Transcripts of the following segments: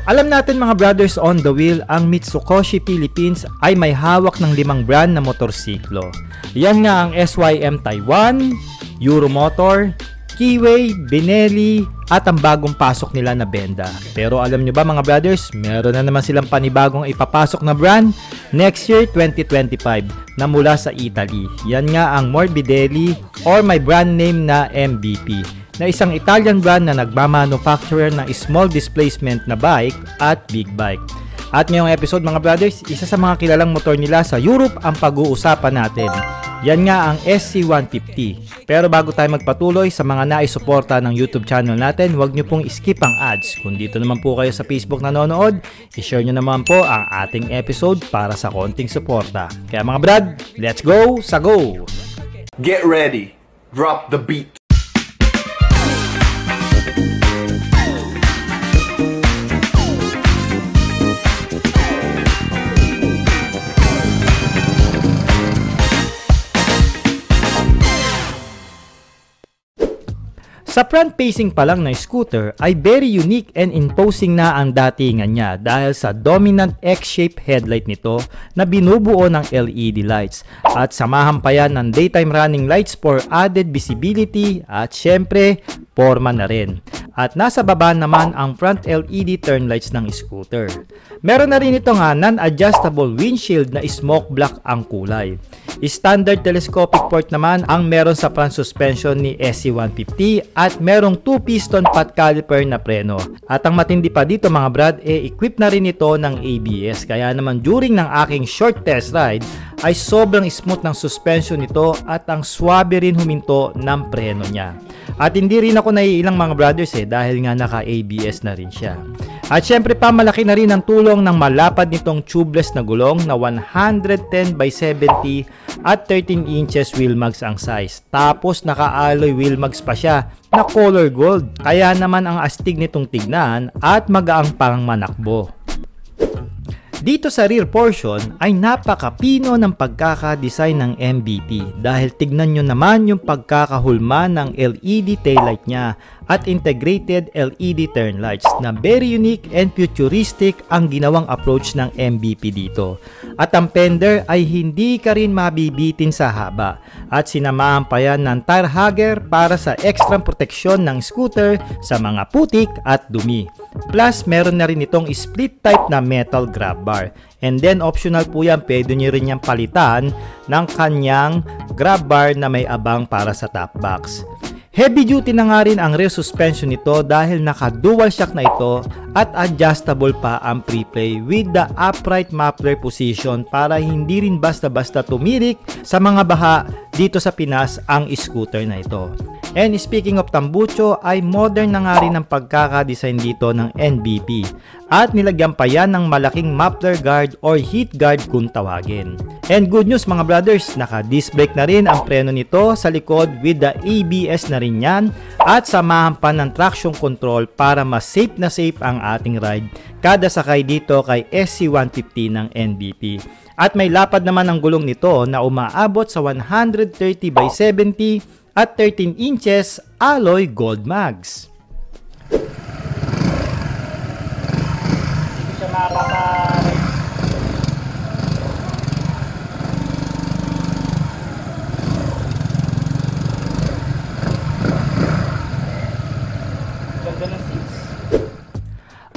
Alam natin mga brothers on the wheel, ang Mitsukoshi Philippines ay may hawak ng 5 brand na motorsiklo. Yan nga ang SYM Taiwan, Euromotor, Keyway, Benelli, at ang bagong pasok nila na Benda. Pero alam nyo ba mga brothers, meron na naman silang panibagong ipapasok na brand next year 2025 na mula sa Italy. Yan nga ang Morbidelli or may brand name na MVP, na isang Italian brand na nagmamanufacturer ng small displacement na bike at big bike. At ngayong episode mga brothers, isa sa mga kilalang motor nila sa Europe ang pag-uusapan natin. Yan nga ang SC150. Pero bago tayo magpatuloy sa mga naisuporta ng YouTube channel natin, huwag nyo pong skip ang ads. Kung dito naman po kayo sa Facebook nanonood, i-share nyo naman po ang ating episode para sa konting suporta. Kaya mga brad, let's go sa go! Get ready, drop the beat. Sa front-facing pa lang na scooter ay very unique and imposing na ang datingan niya dahil sa dominant X-shaped headlight nito na binubuo ng LED lights at samahan pa yan ng daytime running lights for added visibility at syempre forma na rin. At nasa baba naman ang front LED turn lights ng scooter. Meron na rin ito nga non-adjustable windshield na smoke black ang kulay. Standard telescopic port naman ang meron sa front suspension ni SC150 at merong 2-piston pot caliper na preno. At ang matindi pa dito mga brad, equip na rin ito ng ABS. Kaya naman during ng aking short test ride ay sobrang smooth ng suspension nito at ang swabe rin huminto ng preno niya. At hindi rin ako naiilang mga brothers dahil nga naka-ABS na rin siya. At syempre pa malaki na rin ang tulong ng malapad nitong tubeless na gulong na 110/70 at 13 inches wheel mags ang size. Tapos naka-alloy wheel mags pa siya na color gold. Kaya naman ang astig nitong tignan at magaang pang manakbo. Dito sa rear portion ay napakapino ng pagkaka-design ng MVP dahil tignan nyo naman yung pagkakahulma ng LED taillight niya at integrated LED turn lights na very unique and futuristic ang ginawang approach ng MVP dito. At ang fender ay hindi ka rin mabibitin sa haba at sinamahan pa yan ng tire hugger para sa extra proteksyon ng scooter sa mga putik at dumi. Plus meron na rin itong split type na metal grab bar. And then optional po yan, pwede nyo rin yan palitan ng kanyang grab bar na may abang para sa top box. Heavy duty na nga rin ang rear suspension nito dahil naka dual shock na ito at adjustable pa ang pre-play with the upright muffler position para hindi rin basta-basta tumirik sa mga baha dito sa Pinas ang scooter na ito. And speaking of tambucho ay modern na nga rin ang pagkaka-design dito ng MVP at nilagyan pa yan ng malaking muffler guard or heat guard kung tawagin. And good news mga brothers, naka-disc brake na rin ang preno nito sa likod with the ABS na rin yan at samahan pa ng traction control para mas safe na safe ang ating ride kada sakay dito kay SC150 ng MVP. At may lapad naman ang gulong nito na umaabot sa 130/70 at 13 inches alloy gold mags. Hindi siya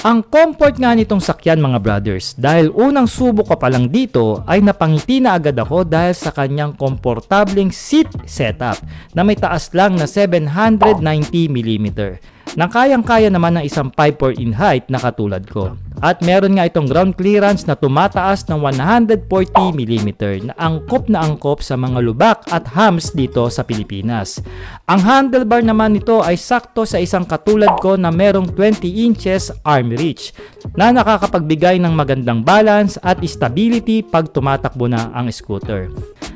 Ang comfort nga nitong sakyan mga brothers, dahil unang subok ko pa lang dito ay napangiti na agad ako dahil sa kanyang komportableng seat setup na may taas lang na 790mm na kayang-kaya naman ng isang 5'4" in height na katulad ko. At meron nga itong ground clearance na tumataas ng 140mm na angkop sa mga lubak at humps dito sa Pilipinas. Ang handlebar naman nito ay sakto sa isang katulad ko na merong 20 inches arm reach na nakakapagbigay ng magandang balance at stability pag tumatakbo na ang scooter.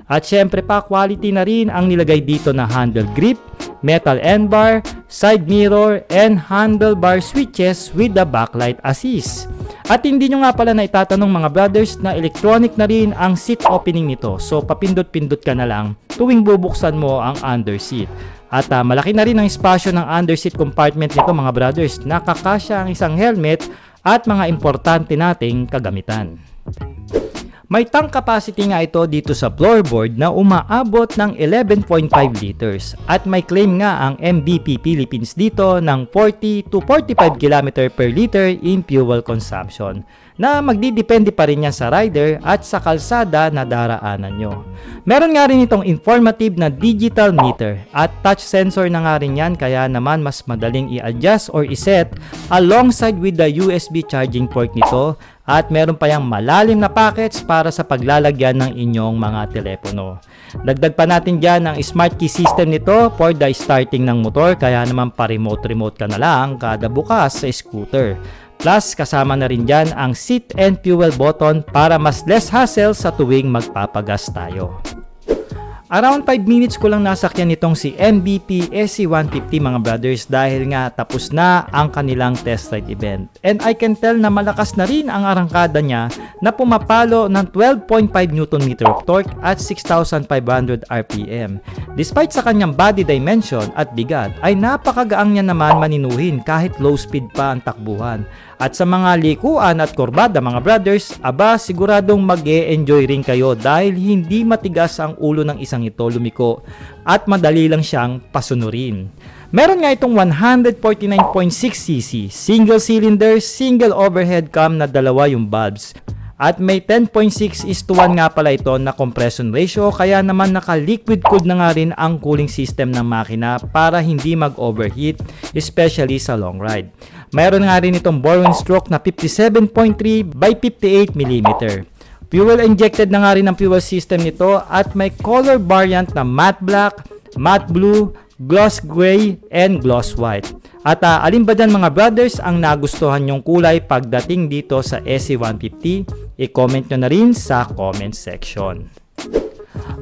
At syempre pa, quality na rin ang nilagay dito na handle grip, metal end bar, side mirror, and handlebar switches with the backlight assist. At hindi nyo nga pala na itatanong mga brothers na electronic na rin ang seat opening nito. So papindot-pindot ka na lang tuwing bubuksan mo ang underseat. At malaki na rin ang espasyo ng underseat compartment nito mga brothers. Nakakasya ang isang helmet at mga importante nating kagamitan. May tank capacity nga ito dito sa floorboard na umaabot ng 11.5 liters at may claim nga ang MVP Philippines dito ng 40 to 45 km per liter in fuel consumption na magdidepende pa rin yan sa rider at sa kalsada na daraanan nyo. Meron nga rin itong informative na digital meter at touch sensor na nga rin yan, kaya naman mas madaling i-adjust or iset alongside with the USB charging port nito. At meron pa yung malalim na packets para sa paglalagyan ng inyong mga telepono. Dagdag pa natin dyan ang smart key system nito for the starting ng motor, kaya naman pa-remote ka na lang kada bukas sa scooter. Plus kasama na rin dyan ang seat and fuel button para mas less hassle sa tuwing magpapagas tayo. Around 5 minutes ko lang nasakyan itong si MVP SC150 mga brothers, dahil nga tapos na ang kanilang test ride event. And I can tell na malakas na rin ang arangkada niya na pumapalo ng 12.5 Nm of torque at 6,500 RPM. Despite sa kanyang body dimension at bigat, ay napakagaang niya naman maninuhin kahit low speed pa ang takbuhan. At sa mga likuan at kurbada mga brothers, aba siguradong mag-e-enjoy rin kayo dahil hindi matigas ang ulo ng isang ito lumiko at madali lang siyang pasunurin. Meron nga itong 149.6cc, single cylinder, single overhead cam na dalawa yung bulbs. At may 10.6:1 nga pala ito na compression ratio, kaya naman naka-liquid cooled na nga rin ang cooling system ng makina para hindi mag-overheat, especially sa long ride. Mayroon nga rin itong bore stroke na 57.3 by 58 mm. Fuel injected na nga rin ang fuel system nito at may color variant na matte black, matte blue, gloss gray, and gloss white. At alin ba dyan mga brothers ang nagustuhan nyong kulay pagdating dito sa SC150? I-comment nyo na rin sa comment section.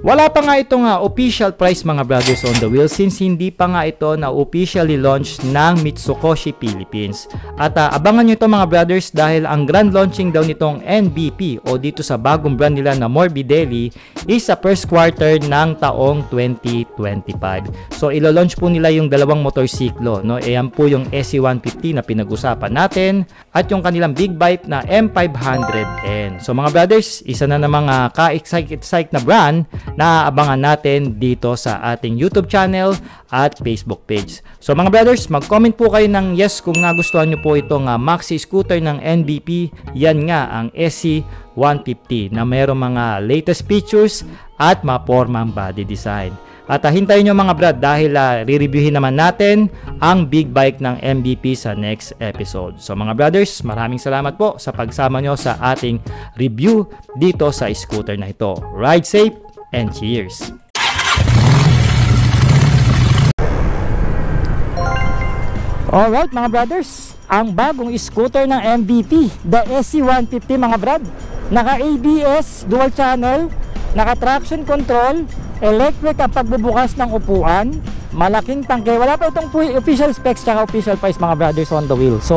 Wala pa nga itong official price mga brothers on the wheel since hindi pa nga ito na officially launched ng Mitsukoshi Philippines. At abangan nyo ito mga brothers dahil ang grand launching daw nitong MVP o dito sa bagong brand nila na Morbidelli is sa first quarter ng taong 2025. So ilo-launch po nila yung dalawang motorsiklo, no? Ayan po yung SC150 na pinag-usapan natin at yung kanilang big bike na M500N. So mga brothers, isa na namang ka-excite na brand na abangan natin dito sa ating YouTube channel at Facebook page. So mga brothers, mag-comment po kayo ng yes kung nagustuhan nyo po itong maxi scooter ng MVP. Yan nga ang SC150 na mayroong mga latest features at mapormang body design. At hintayin nyo mga brad dahil re-reviewin naman natin ang big bike ng MVP sa next episode. So mga brothers, maraming salamat po sa pagsama nyo sa ating review dito sa scooter na ito. Ride safe and cheers! Alright mga brothers, ang bagong scooter ng MVP, the SC150 mga brad. Naka ABS, dual channel, naka traction control, electric ang pagbubukas ng upuan, malaking tangke. Wala pa itong official specs tsaka official price mga brothers on the wheel. So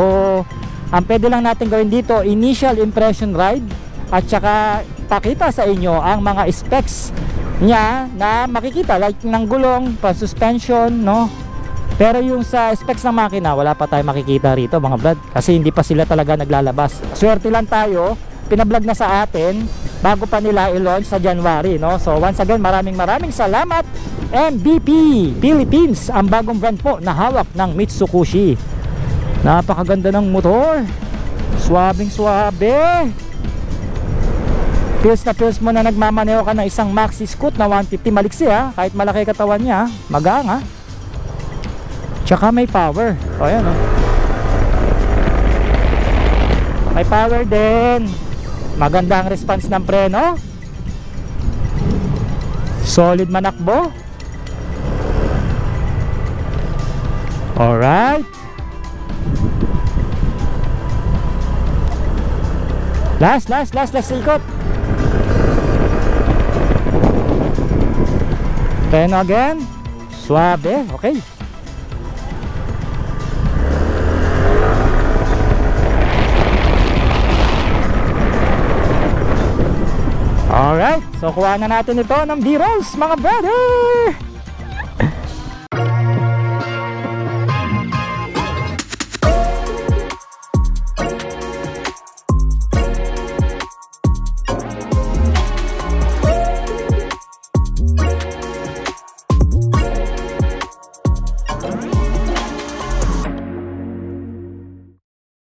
ang pwede lang natin gawin dito, initial impression ride at tsaka pakita sa inyo ang mga specs niya na makikita, like ng gulong, pan-suspension, no? Pero yung sa specs ng makina, wala pa tayo makikita rito mga brad kasi hindi pa sila talaga naglalabas. Swerte lang tayo, pinablog na sa atin bago pa nila i-launch sa January, no? So once again, maraming salamat MVP Philippines, ang bagong brand po na hawak ng Mitsukoshi. Napakaganda ng motor, swabing swabe. Feels na feels mo na nagmamaneho ka ng isang maxi scoot na 150. Maliksi kahit malaki katawan niya, magaan tsaka may power. O yan may power din. Maganda ang response ng preno, solid manakbo. Alright, last ikot. Preno again, suabe. Okay, alright, so kuha na natin ito ng B-rolls mga brother.